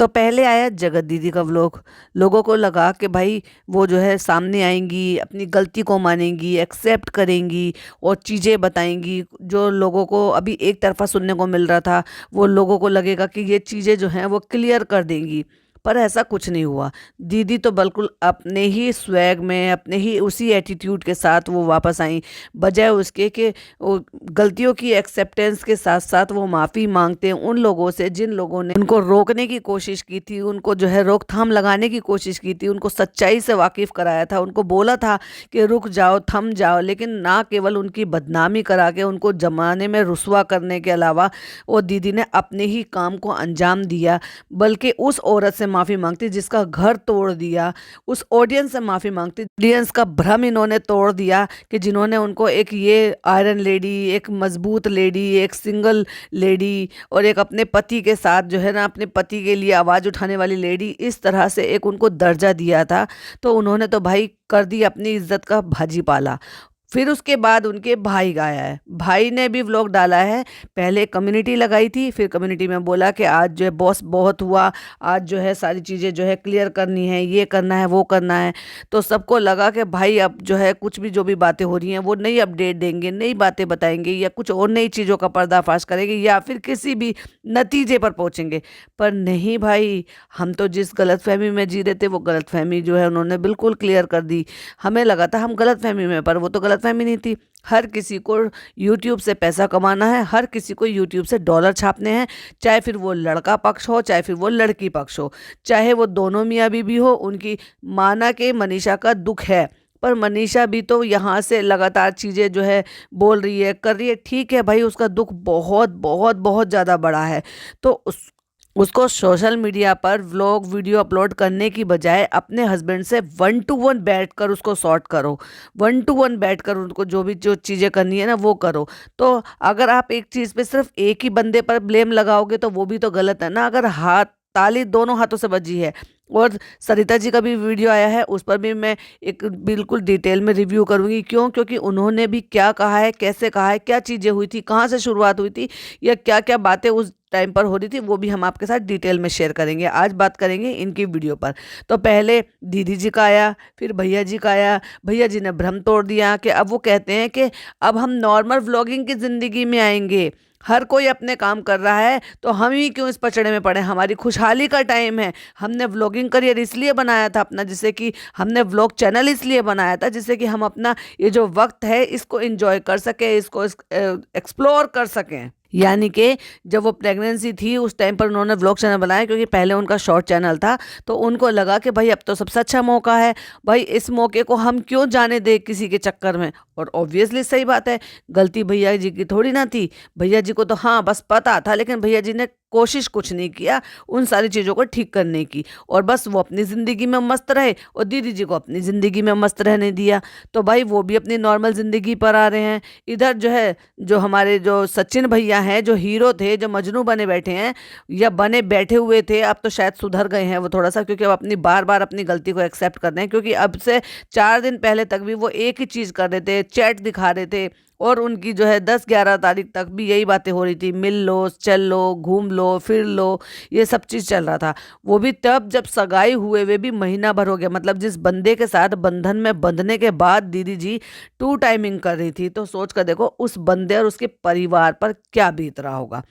तो पहले आया जगत दीदी का व्लॉग। लोगों को लगा कि भाई वो जो है सामने आएंगी, अपनी गलती को मानेंगी, एक्सेप्ट करेंगी और चीज़ें बताएंगी जो लोगों को अभी एक तरफा सुनने को मिल रहा था। वो लोगों को लगेगा कि ये चीज़ें जो हैं वो क्लियर कर देंगी, पर ऐसा कुछ नहीं हुआ। दीदी तो बिल्कुल अपने ही स्वैग में, अपने ही उसी एटीट्यूड के साथ वो वापस आई। बजाय उसके कि वो गलतियों की एक्सेप्टेंस के साथ साथ वो माफ़ी मांगते हैं उन लोगों से जिन लोगों ने उनको रोकने की कोशिश की थी, उनको जो है रोकथाम लगाने की कोशिश की थी, उनको सच्चाई से वाकिफ़ कराया था, उनको बोला था कि रुक जाओ, थम जाओ। लेकिन ना केवल उनकी बदनामी करा के उनको ज़माने में रुसवा करने के अलावा वो दीदी ने अपने ही काम को अंजाम दिया, बल्कि उस औरत से माफ़ी मांगती जिसका घर तोड़ दिया, उस ऑडियंस से माफ़ी मांगती, ऑडियंस का भ्रम इन्होंने तोड़ दिया कि जिन्होंने उनको एक ये आयरन लेडी, एक मजबूत लेडी, एक सिंगल लेडी और एक अपने पति के साथ जो है ना अपने पति के लिए आवाज़ उठाने वाली लेडी, इस तरह से एक उनको दर्जा दिया था। तो उन्होंने तो भाई कर दी अपनी इज्जत का भाजी पाला। फिर उसके बाद उनके भाई गाया है, भाई ने भी व्लॉग डाला है। पहले कम्युनिटी लगाई थी, फिर कम्युनिटी में बोला कि आज जो है बॉस बहुत हुआ, आज जो है सारी चीज़ें जो है क्लियर करनी है, ये करना है, वो करना है। तो सबको लगा कि भाई अब जो है कुछ भी जो भी बातें हो रही हैं वो नई अपडेट देंगे, नई बातें बताएंगे या कुछ और नई चीज़ों का पर्दाफाश करेंगे या फिर किसी भी नतीजे पर पहुंचेंगे। पर नहीं भाई, हम तो जिस गलतफहमी में जी रहे थे वो गलतफहमी जो है उन्होंने बिल्कुल क्लियर कर दी। हमें लगा था हम गलतफहमी में, पर वो तो गलतफहमी नहीं थी। हर किसी को यूट्यूब से पैसा कमाना है, हर किसी को यूट्यूब से डॉलर छापने हैं, चाहे फिर वो लड़का पक्ष हो, चाहे फिर वो लड़की पक्ष हो, चाहे वो दोनों मियाँ बीवी हो। उनकी माना के मनीषा का दुख है, पर मनीषा भी तो यहाँ से लगातार चीज़ें जो है बोल रही है, कर रही है। ठीक है भाई, उसका दुख बहुत बहुत बहुत ज़्यादा बड़ा है। तो उसको सोशल मीडिया पर व्लॉग वीडियो अपलोड करने की बजाय अपने हस्बैंड से 1 to 1 बैठकर उसको सॉर्ट करो, 1 to 1 बैठकर उनको जो भी जो चीज़ें करनी है ना वो करो। तो अगर आप एक चीज़ पे सिर्फ एक ही बंदे पर ब्लेम लगाओगे तो वो भी तो गलत है ना। अगर हाथ ताली दोनों हाथों से बजी है। और सरिता जी का भी वीडियो आया है, उस पर भी मैं एक बिल्कुल डिटेल में रिव्यू करूंगी। क्यों? क्योंकि उन्होंने भी क्या कहा है, कैसे कहा है, क्या चीज़ें हुई थी, कहाँ से शुरुआत हुई थी या क्या क्या बातें उस टाइम पर हो रही थी, वो भी हम आपके साथ डिटेल में शेयर करेंगे। आज बात करेंगे इनकी वीडियो पर। तो पहले दीदी जी का आया, फिर भैया जी का आया। भैया जी ने भ्रम तोड़ दिया कि अब वो कहते हैं कि अब हम नॉर्मल व्लॉगिंग की ज़िंदगी में आएंगे, हर कोई अपने काम कर रहा है तो हम ही क्यों इस पचड़े में पड़े, हमारी खुशहाली का टाइम है। हमने व्लॉगिंग करियर इसलिए बनाया था अपना, जिससे कि हमने व्लॉग चैनल इसलिए बनाया था जिससे कि हम अपना ये जो वक्त है इसको एंजॉय कर सकें, इसको एक्सप्लोर कर सकें। यानी कि जब वो प्रेगनेंसी थी उस टाइम पर उन्होंने व्लॉग चैनल बनाया, क्योंकि पहले उनका शॉर्ट चैनल था। तो उनको लगा कि भाई अब तो सबसे अच्छा मौका है, भाई इस मौके को हम क्यों जाने दें किसी के चक्कर में। और ऑब्वियसली सही बात है, गलती भैया जी की थोड़ी ना थी। भैया जी को तो हाँ बस पता था, लेकिन भैया जी ने कोशिश कुछ नहीं किया उन सारी चीज़ों को ठीक करने की, और बस वो अपनी ज़िंदगी में मस्त रहे और दीदी जी को अपनी ज़िंदगी में मस्त रहने दिया। तो भाई वो भी अपनी नॉर्मल ज़िंदगी पर आ रहे हैं। इधर जो है जो हमारे जो सचिन भैया हैं, जो हीरो थे, जो मजनू बने बैठे हैं या बने बैठे हुए थे, अब तो शायद सुधर गए हैं वो थोड़ा सा, क्योंकि अब अपनी बार बार अपनी गलती को एक्सेप्ट कर रहे हैं। क्योंकि अब से 4 दिन पहले तक भी वो एक ही चीज़ कर रहे थे, चैट दिखा रहे थे, और उनकी जो है 10-11 तारीख तक भी यही बातें हो रही थी, मिल लो, चल लो, घूम लो, फिर लो, ये सब चीज़ चल रहा था। वो भी तब जब सगाई हुए हुए भी महीना भर हो गया, मतलब जिस बंदे के साथ बंधन में बंधने के बाद दीदी जी 2 टाइमिंग कर रही थी। तो सोच कर देखो उस बंदे और उसके परिवार पर क्या बीत रहा होगा।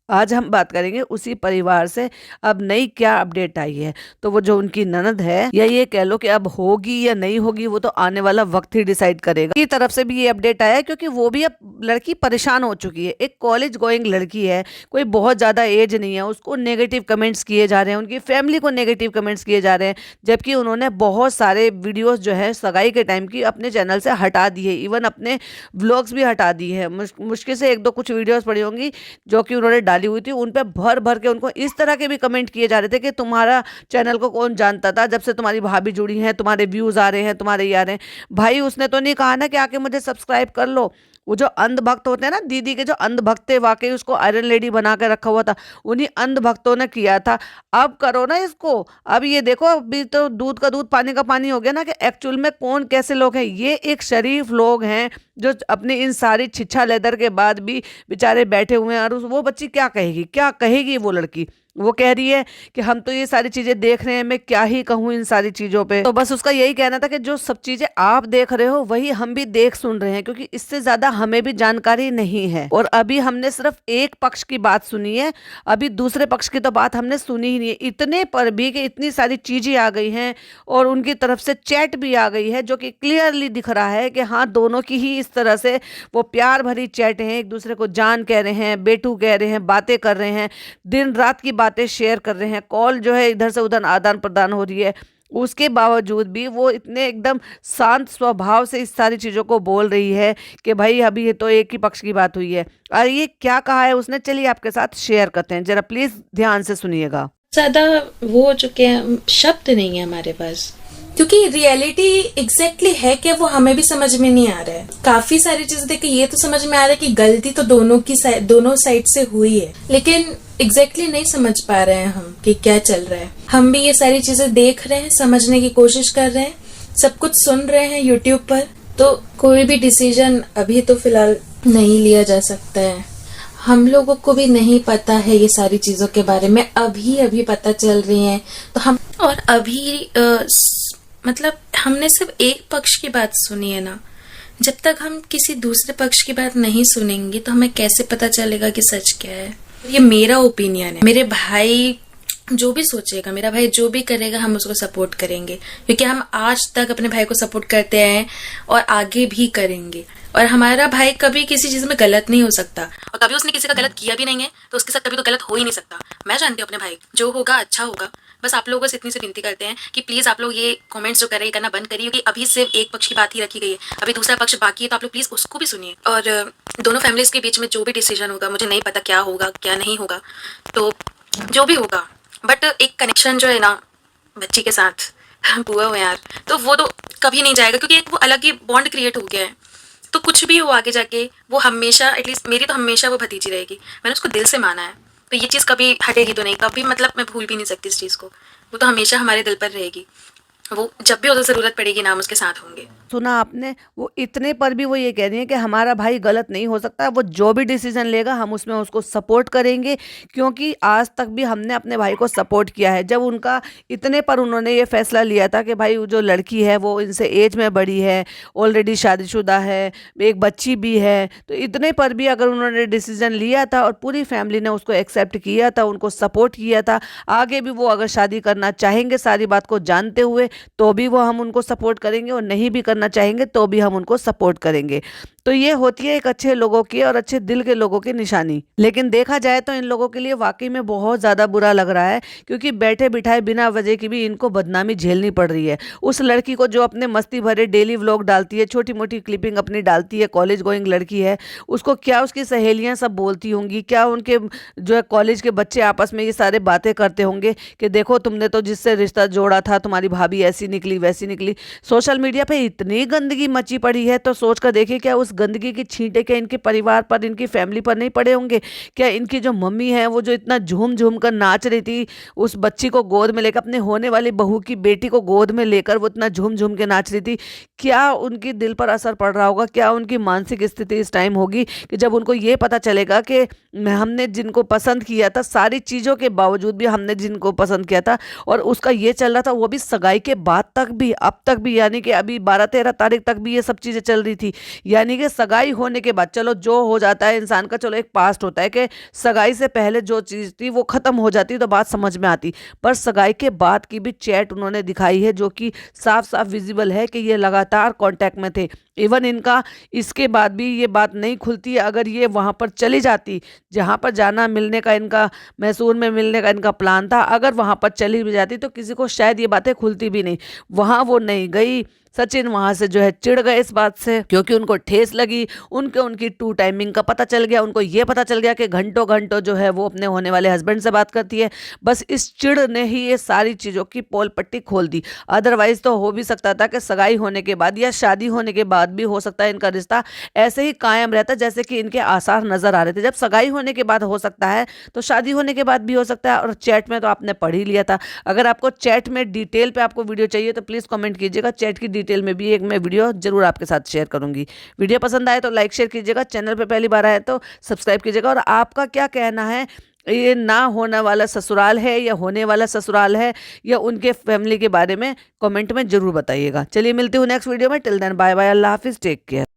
आज हम बात करेंगे उसी परिवार से अब नई क्या अपडेट आई है। तो वो जो उनकी ननद है, या ये कह लो कि अब होगी या नहीं होगी, वो तो आने वाला वक्त ही डिसाइड करेगा। की तरफ से भी ये अपडेट आया है, क्योंकि वो भी अब लड़की परेशान हो चुकी है। एक कॉलेज गोइंग लड़की है, कोई बहुत ज़्यादा एज नहीं है, उसको नेगेटिव कमेंट्स किए जा रहे हैं, उनकी फैमिली को नेगेटिव कमेंट्स किए जा रहे हैं, जबकि उन्होंने बहुत सारे वीडियोज़ जो है सगाई के टाइम की अपने चैनल से हटा दी है, इवन अपने व्लॉग्स भी हटा दिए हैं। मुश्किल से 1-2 कुछ वीडियोज़ पड़ी होंगी जो कि उन्होंने डाली हुई थी, उन पे भर भर के उनको इस तरह के भी कमेंट किए जा रहे थे कि तुम्हारा चैनल को कौन जानता था, जब से तुम्हारी भाभी जुड़ी हैं, तुम्हारे व्यूज आ रहे हैं, तुम्हारे ये आ रहे हैं। भाई उसने तो नहीं कहा ना कि आके मुझे सब्सक्राइब कर लो। वो जो अंधभक्त होते हैं ना, दीदी के जो अंधभक्त थे, वाकई उसको आयरन लेडी बना के रखा हुआ था, उन्हीं अंधभक्तों ने किया था। अब करो ना इसको। अब ये देखो, अभी तो दूध का दूध पानी का पानी हो गया ना, कि एक्चुअल में कौन कैसे लोग हैं। ये एक शरीफ लोग हैं जो अपनी इन सारी छिछा लेदर के बाद भी बेचारे बैठे हुए हैं। और वो बच्ची क्या कहेगी, क्या कहेगी वो लड़की? वो कह रही है कि हम तो ये सारी चीजें देख रहे हैं, मैं क्या ही कहूँ इन सारी चीजों पे। तो बस उसका यही कहना था कि जो सब चीजें आप देख रहे हो वही हम भी देख सुन रहे हैं, क्योंकि इससे ज्यादा हमें भी जानकारी नहीं है। और अभी हमने सिर्फ एक पक्ष की बात सुनी है, अभी दूसरे पक्ष की तो बात हमने सुनी ही नहीं है। इतने पर भी कि इतनी सारी चीजें आ गई हैं और उनकी तरफ से चैट भी आ गई है, जो कि क्लियरली दिख रहा है कि हाँ, दोनों की ही इस तरह से वो प्यार भरी चैट है, एक दूसरे को जान कह रहे हैं, बेटू कह रहे हैं, बातें कर रहे हैं, दिन रात की बातें शेयर कर रहे हैं, कॉल जो है इधर से उधर आदान प्रदान हो रही है। उसके बावजूद भी वो इतने एकदम शांत स्वभाव से इस सारी चीज़ों को बोल रही है कि भाई अभी ये तो एक ही पक्ष की बात हुई है। और ये क्या कहा है उसने, चलिए आपके साथ शेयर करते हैं, जरा प्लीज ध्यान से सुनिएगा। ज्यादा वो हो चुके हैं, शब्द नहीं है हमारे पास, क्योंकि रियलिटी एग्जैक्टली है क्या वो हमें भी समझ में नहीं आ रहा है। काफी सारी चीजें देख के ये तो समझ में आ रहा है कि गलती तो दोनों साइड से हुई है, लेकिन एग्जैक्टली नहीं समझ पा रहे हैं हम कि क्या चल रहा है। हम भी ये सारी चीजें देख रहे हैं, समझने की कोशिश कर रहे हैं, सब कुछ सुन रहे हैं यूट्यूब पर, तो कोई भी डिसीजन अभी तो फिलहाल नहीं लिया जा सकता है। हम लोगों को भी नहीं पता है ये सारी चीजों के बारे में, अभी पता चल रही है। तो हम और अभी मतलब हमने सिर्फ एक पक्ष की बात सुनी है ना, जब तक हम किसी दूसरे पक्ष की बात नहीं सुनेंगे तो हमें कैसे पता चलेगा कि सच क्या है। ये मेरा ओपिनियन है। मेरे भाई जो भी सोचेगा, मेरा भाई जो भी करेगा, हम उसको सपोर्ट करेंगे, क्योंकि हम आज तक अपने भाई को सपोर्ट करते हैं और आगे भी करेंगे। और हमारा भाई कभी किसी चीज में गलत नहीं हो सकता, और कभी उसने किसी का गलत किया भी नहीं है, तो उसके साथ कभी तो गलत हो ही नहीं सकता। मैं जानती हूँ अपने भाई, जो होगा अच्छा होगा। बस आप लोगों से इतनी सी विनती करते हैं कि प्लीज आप लोग ये कमेंट्स जो कर रहे हैं करना बंद करिए, क्योंकि अभी सिर्फ एक पक्ष की बात ही रखी गई है, अभी दूसरा पक्ष बाकी है, तो आप लोग प्लीज उसको भी सुनिए। और दोनों फैमिलीज के बीच में जो भी डिसीजन होगा, मुझे नहीं पता क्या होगा क्या नहीं होगा, तो जो भी होगा, बट एक कनेक्शन जो है ना बच्ची के साथ बुआ हो यार, तो वो तो कभी नहीं जाएगा, क्योंकि एक वो अलग ही बॉन्ड क्रिएट हो गया है। तो कुछ भी हो आगे जाके, वो हमेशा, एटलीस्ट मेरी तो हमेशा वो भतीजी रहेगी। मैंने उसको दिल से माना है, तो ये चीज़ कभी हटेगी तो नहीं, कभी मतलब मैं भूल भी नहीं सकती इस चीज़ को। वो तो हमेशा हमारे दिल पर रहेगी। वो जब भी उसे ज़रूरत पड़ेगी ना, हम उसके साथ होंगे। सुना आपने, वो इतने पर भी वो ये कह रही है कि हमारा भाई गलत नहीं हो सकता, वो जो भी डिसीजन लेगा हम उसमें उसको सपोर्ट करेंगे, क्योंकि आज तक भी हमने अपने भाई को सपोर्ट किया है। जब उनका इतने पर उन्होंने ये फैसला लिया था कि भाई जो लड़की है वो इनसे एज में बड़ी है, ऑलरेडी शादीशुदा है, एक बच्ची भी है, तो इतने पर भी अगर उन्होंने डिसीजन लिया था और पूरी फैमिली ने उसको एक्सेप्ट किया था, उनको सपोर्ट किया था, आगे भी वो अगर शादी करना चाहेंगे सारी बात को जानते हुए तो भी वो हम उनको सपोर्ट करेंगे, और नहीं भी करना चाहेंगे तो भी हम उनको सपोर्ट करेंगे। तो ये होती है एक अच्छे लोगों की और अच्छे दिल के लोगों की निशानी। लेकिन देखा जाए तो इन लोगों के लिए वाकई में बहुत ज़्यादा बुरा लग रहा है, क्योंकि बैठे बिठाए बिना वजह की भी इनको बदनामी झेलनी पड़ रही है। उस लड़की को जो अपने मस्ती भरे डेली व्लॉग डालती है, छोटी मोटी क्लिपिंग अपनी डालती है, कॉलेज गोइंग लड़की है, उसको क्या उसकी सहेलियां सब बोलती होंगी, क्या उनके जो है कॉलेज के बच्चे आपस में ये सारे बातें करते होंगे कि देखो तुमने तो जिससे रिश्ता जोड़ा था तुम्हारी भाभी ऐसी निकली वैसी निकली। सोशल मीडिया पे इतनी गंदगी मची पड़ी है, तो सोच कर देखिए क्या उस गंदगी की छींटे क्या इनके परिवार पर, इनकी फैमिली पर नहीं पड़े होंगे? क्या इनकी जो मम्मी है वो जो इतना झूम झूम कर नाच रही थी, उस बच्ची को गोद में लेकर, अपने होने वाली बहू की बेटी को गोद में लेकर वो इतना झूम झूम के नाच रही थी, क्या उनकी दिल पर असर पड़ रहा होगा? क्या उनकी मानसिक स्थिति इस टाइम होगी कि जब उनको ये पता चलेगा कि हमने जिनको पसंद किया था, सारी चीज़ों के बावजूद भी हमने जिनको पसंद किया था और उसका ये चल रहा था, वो भी सगाई के बाद तक भी, अब तक भी, यानी कि अभी 12-13 तारीख तक भी ये सब चीज़ें चल रही थी। यानी कि सगाई होने के बाद, चलो जो हो जाता है इंसान का, चलो एक पास्ट होता है कि सगाई से पहले जो चीज़ थी वो ख़त्म हो जाती तो बात समझ में आती, पर सगाई के बाद की भी चैट उन्होंने दिखाई है, जो कि साफ साफ विजिबल है कि ये लगातार कांटेक्ट में थे। इवन इनका इसके बाद भी ये बात नहीं खुलती, अगर ये वहाँ पर चली जाती जहाँ पर जाना, मिलने का इनका, मैसूर में मिलने का इनका प्लान था, अगर वहाँ पर चली भी जाती तो किसी को शायद ये बातें खुलती भी नहीं। वहाँ वो नहीं गई, सचिन वहाँ से जो है चिढ़ गए इस बात से, क्योंकि उनको ठेस लगी, उनकी टू टाइमिंग का पता चल गया, उनको ये पता चल गया कि घंटों घंटों जो है वो अपने होने वाले हस्बैंड से बात करती है। बस इस चिढ़ ने ही ये सारी चीज़ों की पोल पट्टी खोल दी। अदरवाइज तो हो भी सकता था कि सगाई होने के बाद या शादी होने के बाद बाद भी हो सकता है इनका रिश्ता ऐसे ही कायम रहता जैसे कि इनके आसार नजर आ रहे थे। जब सगाई होने के बाद हो सकता है तो शादी होने के बाद भी हो सकता है, और चैट में तो आपने पढ़ ही लिया था। अगर आपको चैट में डिटेल पे आपको वीडियो चाहिए तो प्लीज़ कमेंट कीजिएगा, चैट की डिटेल में भी एक मैं वीडियो जरूर आपके साथ शेयर करूंगी। वीडियो पसंद आए तो लाइक शेयर कीजिएगा, चैनल पे पहली बार आए तो सब्सक्राइब कीजिएगा। और आपका क्या कहना है, ये ना होने वाला ससुराल है या होने वाला ससुराल है, या उनके फैमिली के बारे में कमेंट में जरूर बताइएगा। चलिए मिलती हूँ नेक्स्ट वीडियो में। टिल देन बाय बाय, अल्लाह हाफिज़, टेक केयर।